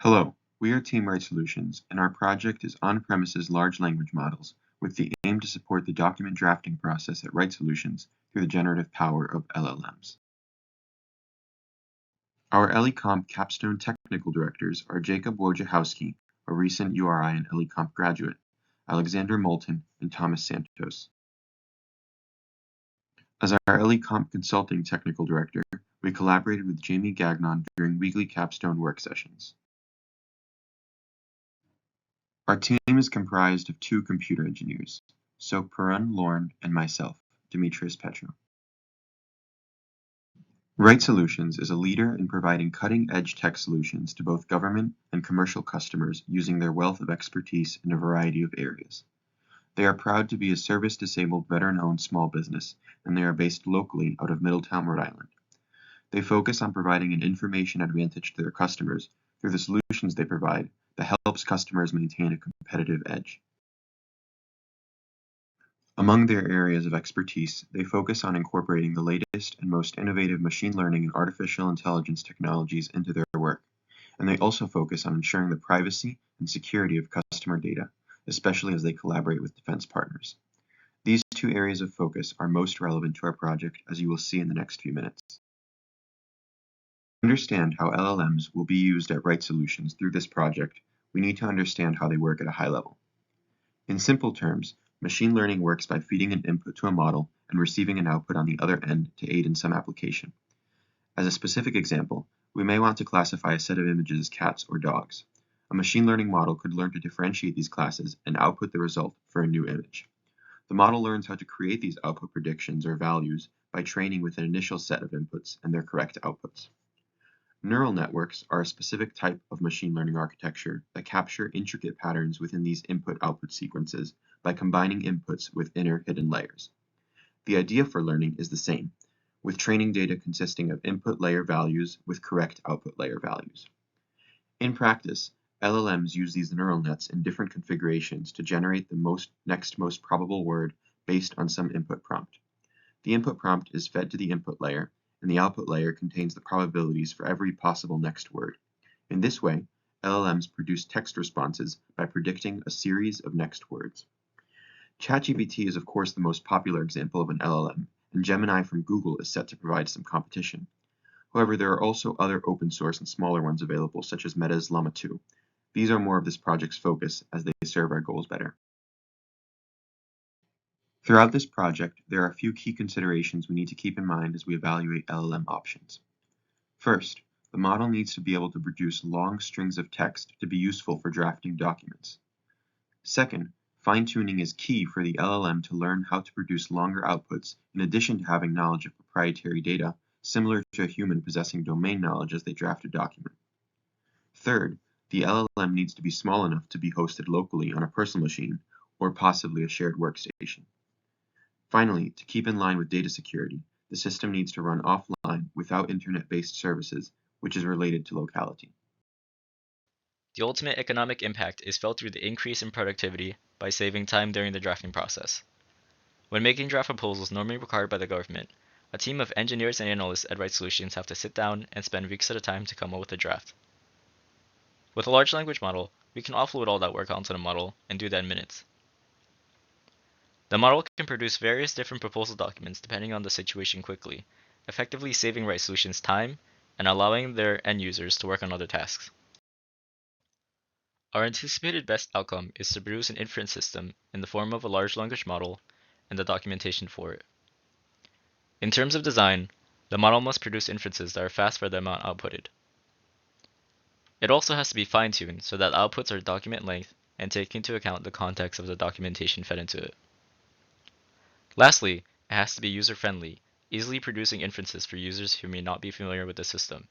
Hello, we are Team Rite Solutions, and our project is on-premises large language models with the aim to support the document drafting process at Rite Solutions through the generative power of LLMs. Our ELECOMP Capstone technical directors are Jacob Wojciechowski, a recent URI and ELECOMP graduate, Alexander Moulton, and Thomas Santos. As our ELECOMP consulting technical director, we collaborated with Jamie Gagnon during weekly Capstone work sessions. Our team is comprised of 2 computer engineers, Perun Lorne and myself, Demetrius Petro. Rite Solutions is a leader in providing cutting-edge tech solutions to both government and commercial customers using their wealth of expertise in a variety of areas. They are proud to be a service-disabled veteran-owned small business, and they are based locally out of Middletown, Rhode Island. They focus on providing an information advantage to their customers through the solutions they provide that helps customers maintain a competitive edge. Among their areas of expertise, they focus on incorporating the latest and most innovative machine learning and artificial intelligence technologies into their work, and they also focus on ensuring the privacy and security of customer data, especially as they collaborate with defense partners. These 2 areas of focus are most relevant to our project, as you will see in the next few minutes. To understand how LLMs will be used at Rite Solutions through this project, we need to understand how they work at a high level. In simple terms, machine learning works by feeding an input to a model and receiving an output on the other end to aid in some application. As a specific example, we may want to classify a set of images as cats or dogs. A machine learning model could learn to differentiate these classes and output the result for a new image. The model learns how to create these output predictions or values by training with an initial set of inputs and their correct outputs. Neural networks are a specific type of machine learning architecture that capture intricate patterns within these input-output sequences by combining inputs with inner hidden layers. The idea for learning is the same, with training data consisting of input layer values with correct output layer values. In practice, LLMs use these neural nets in different configurations to generate the next most probable word based on some input prompt. The input prompt is fed to the input layer, and the output layer contains the probabilities for every possible next word. In this way, LLMs produce text responses by predicting a series of next words. ChatGPT is of course the most popular example of an LLM, and Gemini from Google is set to provide some competition. However, there are also other open source and smaller ones available, such as Meta's Llama 2. These are more of this project's focus as they serve our goals better. Throughout this project, there are a few key considerations we need to keep in mind as we evaluate LLM options. First, the model needs to be able to produce long strings of text to be useful for drafting documents. Second, fine-tuning is key for the LLM to learn how to produce longer outputs in addition to having knowledge of proprietary data, similar to a human possessing domain knowledge as they draft a document. Third, the LLM needs to be small enough to be hosted locally on a personal machine or possibly a shared workstation. Finally, to keep in line with data security, the system needs to run offline without internet-based services, which is related to locality. The ultimate economic impact is felt through the increase in productivity by saving time during the drafting process. When making draft proposals normally required by the government, a team of engineers and analysts at Rite Solutions have to sit down and spend weeks at a time to come up with a draft. With a large language model, we can offload all that work onto the model and do that in minutes. The model can produce various different proposal documents depending on the situation quickly, effectively saving Rite Solutions time and allowing their end users to work on other tasks. Our anticipated best outcome is to produce an inference system in the form of a large language model and the documentation for it. In terms of design, the model must produce inferences that are fast for the amount outputted. It also has to be fine-tuned so that outputs are document length and take into account the context of the documentation fed into it. Lastly, it has to be user-friendly, easily producing inferences for users who may not be familiar with the system.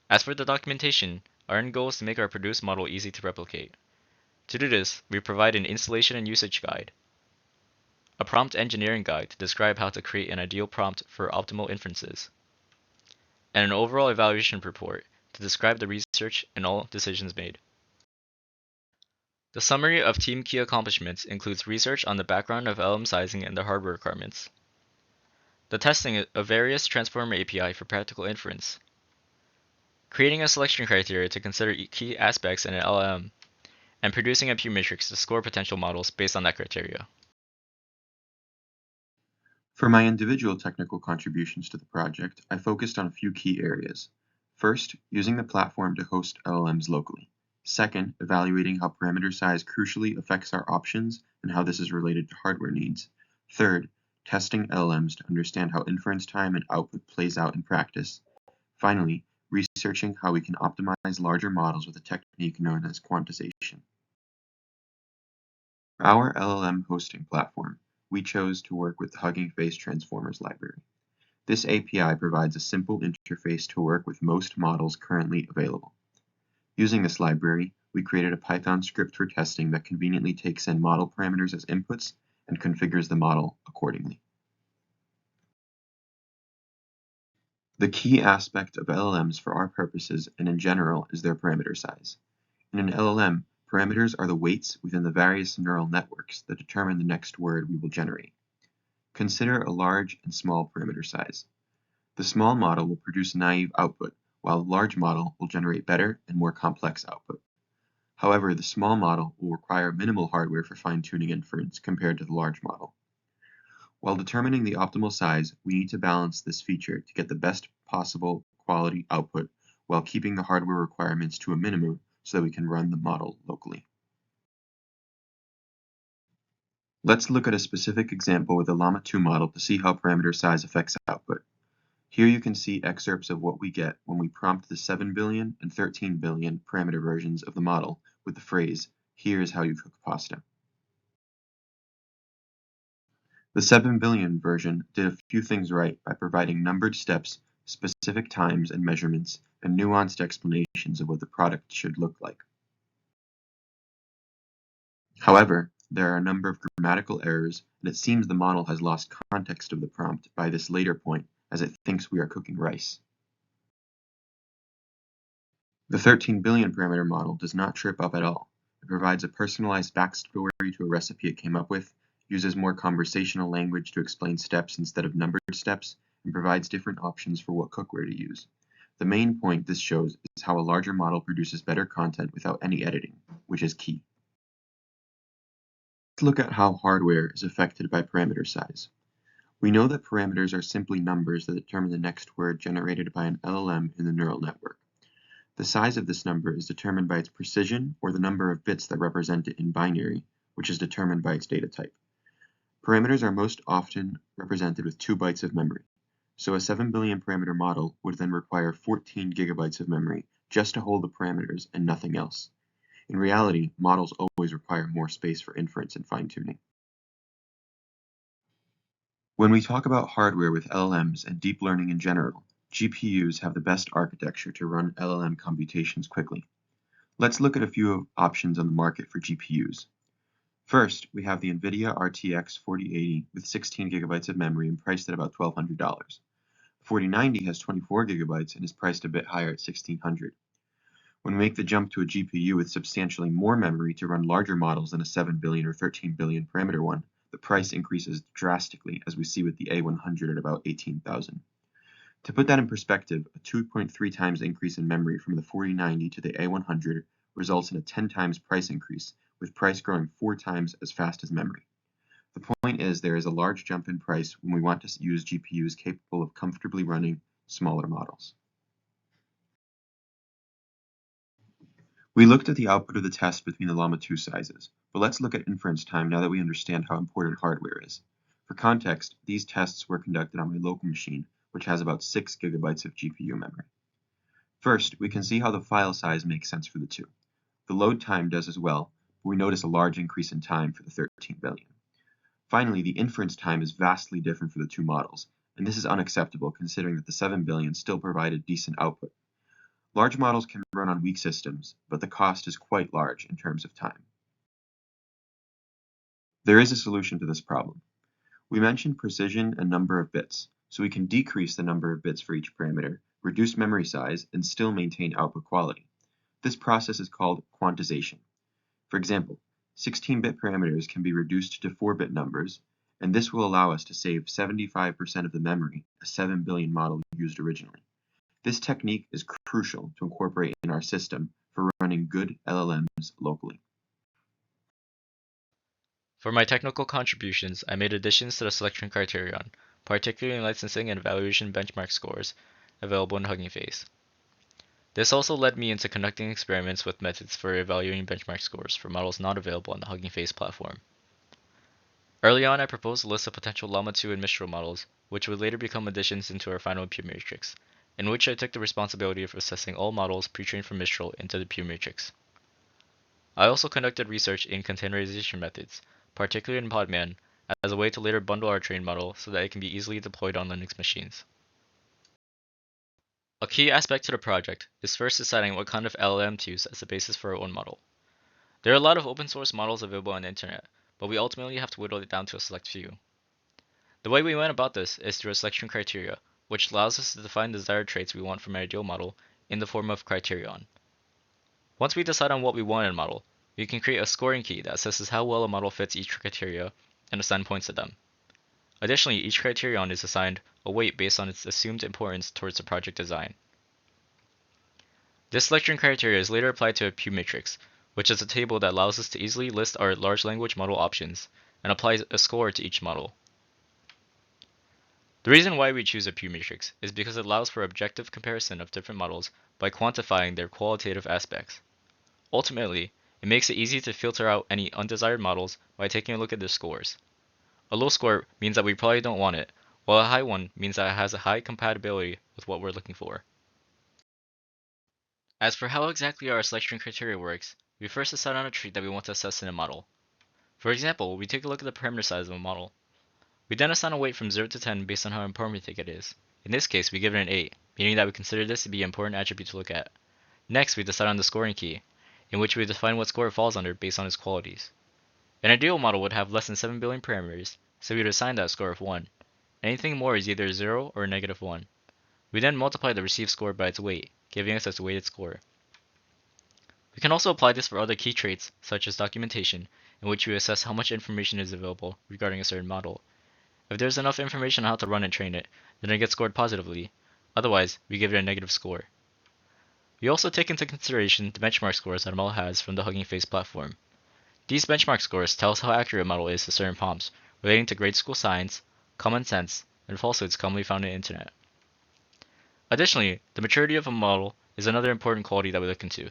As for the documentation, our end goal is to make our produced model easy to replicate. To do this, we provide an installation and usage guide, a prompt engineering guide to describe how to create an ideal prompt for optimal inferences, and an overall evaluation report to describe the research and all decisions made. The summary of team key accomplishments includes research on the background of LLM sizing and their hardware requirements, the testing of various transformer API for practical inference, creating a selection criteria to consider key aspects in an LLM, and producing a P matrix to score potential models based on that criteria. For my individual technical contributions to the project, I focused on a few key areas. First, using the platform to host LLMs locally. Second, evaluating how parameter size crucially affects our options and how this is related to hardware needs. Third, testing LLMs to understand how inference time and output plays out in practice. Finally, researching how we can optimize larger models with a technique known as quantization. For our LLM hosting platform, we chose to work with the Hugging Face Transformers library. This API provides a simple interface to work with most models currently available. Using this library, we created a Python script for testing that conveniently takes in model parameters as inputs and configures the model accordingly. The key aspect of LLMs for our purposes and in general is their parameter size. In an LLM, parameters are the weights within the various neural networks that determine the next word we will generate. Consider a large and small parameter size. The small model will produce naive output, while the large model will generate better and more complex output. However, the small model will require minimal hardware for fine-tuning inference compared to the large model. While determining the optimal size, we need to balance this feature to get the best possible quality output while keeping the hardware requirements to a minimum so that we can run the model locally. Let's look at a specific example with the Llama 2 model to see how parameter size affects output. Here you can see excerpts of what we get when we prompt the 7 billion and 13 billion parameter versions of the model with the phrase, "Here's how you cook pasta." The 7 billion version did a few things right by providing numbered steps, specific times and measurements, and nuanced explanations of what the product should look like. However, there are a number of grammatical errors, and it seems the model has lost context of the prompt by this later point as it thinks we are cooking rice. The 13 billion parameter model does not trip up at all. It provides a personalized backstory to a recipe it came up with, uses more conversational language to explain steps instead of numbered steps, and provides different options for what cookware to use. The main point this shows is how a larger model produces better content without any editing, which is key. Let's look at how hardware is affected by parameter size. We know that parameters are simply numbers that determine the next word generated by an LLM in the neural network. The size of this number is determined by its precision or the number of bits that represent it in binary, which is determined by its data type. Parameters are most often represented with 2 bytes of memory, so a 7 billion parameter model would then require 14 gigabytes of memory just to hold the parameters and nothing else. In reality, models always require more space for inference and fine-tuning. When we talk about hardware with LLMs and deep learning in general, GPUs have the best architecture to run LLM computations quickly. Let's look at a few options on the market for GPUs. First, we have the NVIDIA RTX 4080 with 16 gigabytes of memory and priced at about $1,200. 4090 has 24 gigabytes and is priced a bit higher at $1,600. When we make the jump to a GPU with substantially more memory to run larger models than a 7 billion or 13 billion parameter one, the price increases drastically, as we see with the A100 at about $18,000. To put that in perspective, a 2.3 times increase in memory from the 4090 to the A100 results in a 10 times price increase, with price growing 4 times as fast as memory. The point is there is a large jump in price when we want to use GPUs capable of comfortably running smaller models. We looked at the output of the test between the Llama 2 sizes, but let's look at inference time now that we understand how important hardware is. For context, these tests were conducted on my local machine, which has about 6 gigabytes of GPU memory. First, we can see how the file size makes sense for the two. The load time does as well, but we notice a large increase in time for the 13 billion. Finally, the inference time is vastly different for the two models, and this is unacceptable considering that the 7 billion still provided decent output. Large models can run on weak systems, but the cost is quite large in terms of time. There is a solution to this problem. We mentioned precision and number of bits, so we can decrease the number of bits for each parameter, reduce memory size, and still maintain output quality. This process is called quantization. For example, 16-bit parameters can be reduced to 4-bit numbers, and this will allow us to save 75% of the memory a 7 billion model used originally. This technique is crucial to incorporate in our system for running good LLMs locally. For my technical contributions, I made additions to the selection criterion, particularly in licensing and evaluation benchmark scores available in Hugging Face. This also led me into conducting experiments with methods for evaluating benchmark scores for models not available on the Hugging Face platform. Early on, I proposed a list of potential Llama 2 and Mistral models, which would later become additions into our final Pure Matrix, in which I took the responsibility of assessing all models pre-trained from Mistral into the Pure Matrix. I also conducted research in containerization methods, particularly in Podman, as a way to later bundle our trained model so that it can be easily deployed on Linux machines. A key aspect to the project is first deciding what kind of LLM to use as the basis for our own model. There are a lot of open source models available on the internet, but we ultimately have to whittle it down to a select few. The way we went about this is through a selection criteria, which allows us to define the desired traits we want from our ideal model in the form of criterion. Once we decide on what we want in a model, we can create a scoring key that assesses how well a model fits each criteria and assign points to them. Additionally, each criterion is assigned a weight based on its assumed importance towards the project design. This selection criteria is later applied to a Pure matrix, which is a table that allows us to easily list our large language model options and apply a score to each model. The reason why we choose a Pure matrix is because it allows for objective comparison of different models by quantifying their qualitative aspects. Ultimately, it makes it easy to filter out any undesired models by taking a look at their scores. A low score means that we probably don't want it, while a high one means that it has a high compatibility with what we're looking for. As for how exactly our selection criteria works, we first decide on a trait that we want to assess in a model. For example, we take a look at the parameter size of a model. We then assign a weight from 0 to 10 based on how important we think it is. In this case, we give it an 8, meaning that we consider this to be an important attribute to look at. Next, we decide on the scoring key, in which we define what score it falls under based on its qualities. An ideal model would have less than 7 billion parameters, so we would assign that score of 1. Anything more is either 0 or -1. We then multiply the received score by its weight, giving us its weighted score. We can also apply this for other key traits, such as documentation, in which we assess how much information is available regarding a certain model. If there's enough information on how to run and train it, then it gets scored positively. Otherwise, we give it a negative score. We also take into consideration the benchmark scores that a model has from the Hugging Face platform. These benchmark scores tell us how accurate a model is to certain prompts relating to grade school science, common sense, and falsehoods commonly found on the internet. Additionally, the maturity of a model is another important quality that we look into.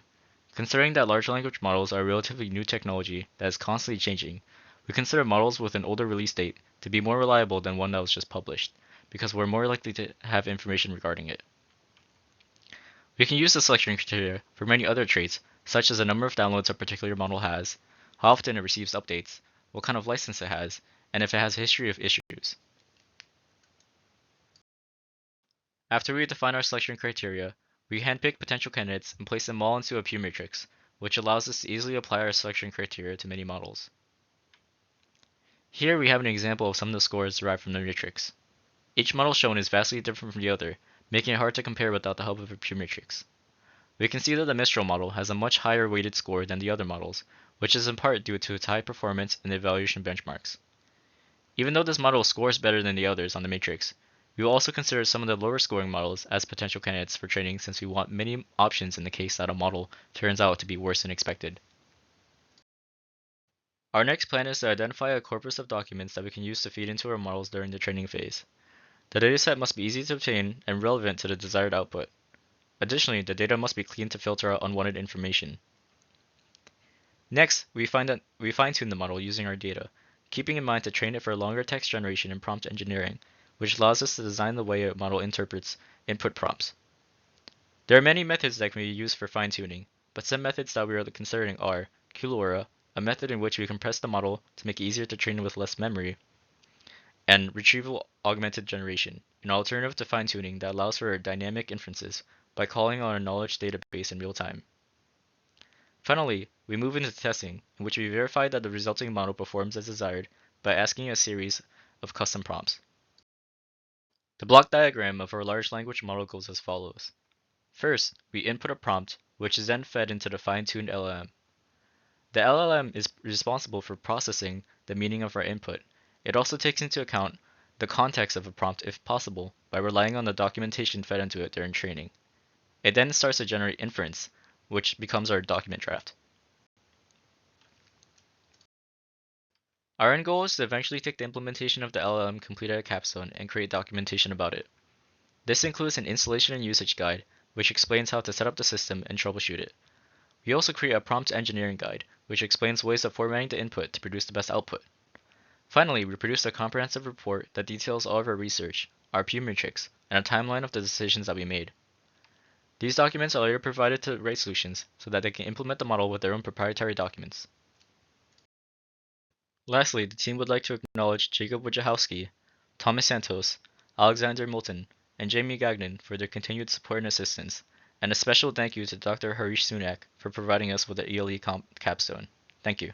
Considering that large language models are a relatively new technology that is constantly changing, we consider models with an older release date to be more reliable than one that was just published, because we're more likely to have information regarding it. We can use the selection criteria for many other traits, such as the number of downloads a particular model has, how often it receives updates, what kind of license it has, and if it has a history of issues. After we define our selection criteria, we handpick potential candidates and place them all into a Pure matrix, which allows us to easily apply our selection criteria to many models. Here we have an example of some of the scores derived from the matrix. Each model shown is vastly different from the other, making it hard to compare without the help of a Pure matrix. We can see that the Mistral model has a much higher weighted score than the other models, which is in part due to its high performance and evaluation benchmarks. Even though this model scores better than the others on the matrix, we will also consider some of the lower scoring models as potential candidates for training since we want many options in the case that a model turns out to be worse than expected. Our next plan is to identify a corpus of documents that we can use to feed into our models during the training phase. The dataset must be easy to obtain and relevant to the desired output. Additionally, the data must be clean to filter out unwanted information. Next, we fine-tune the model using our data, keeping in mind to train it for longer text generation and prompt engineering, which allows us to design the way a model interprets input prompts. There are many methods that can be used for fine-tuning, but some methods that we are considering are QLoRa, a method in which we compress the model to make it easier to train with less memory, and retrieval augmented generation, an alternative to fine-tuning that allows for dynamic inferences by calling on a knowledge database in real time. Finally, we move into testing, in which we verify that the resulting model performs as desired by asking a series of custom prompts. The block diagram of our large language model goes as follows. First, we input a prompt, which is then fed into the fine-tuned LLM. The LLM is responsible for processing the meaning of our input. It also takes into account the context of a prompt if possible by by relying on the documentation fed into it during training. It then starts to generate inference, which becomes our document draft. Our end goal is to eventually take the implementation of the LLM completed at Capstone and create documentation about it. This includes an installation and usage guide, which explains how to set up the system and troubleshoot it. We also create a prompt engineering guide, which explains ways of formatting the input to produce the best output. Finally, we produce a comprehensive report that details all of our research, our P matrix, and a timeline of the decisions that we made. These documents are later provided to Rite Solutions so that they can implement the model with their own proprietary documents. Lastly, the team would like to acknowledge Jacob Wojciechowski, Thomas Santos, Alexander Moulton, and Jamie Gagnon for their continued support and assistance, and a special thank you to Dr. Harish Sunak for providing us with the ELECOMP capstone. Thank you.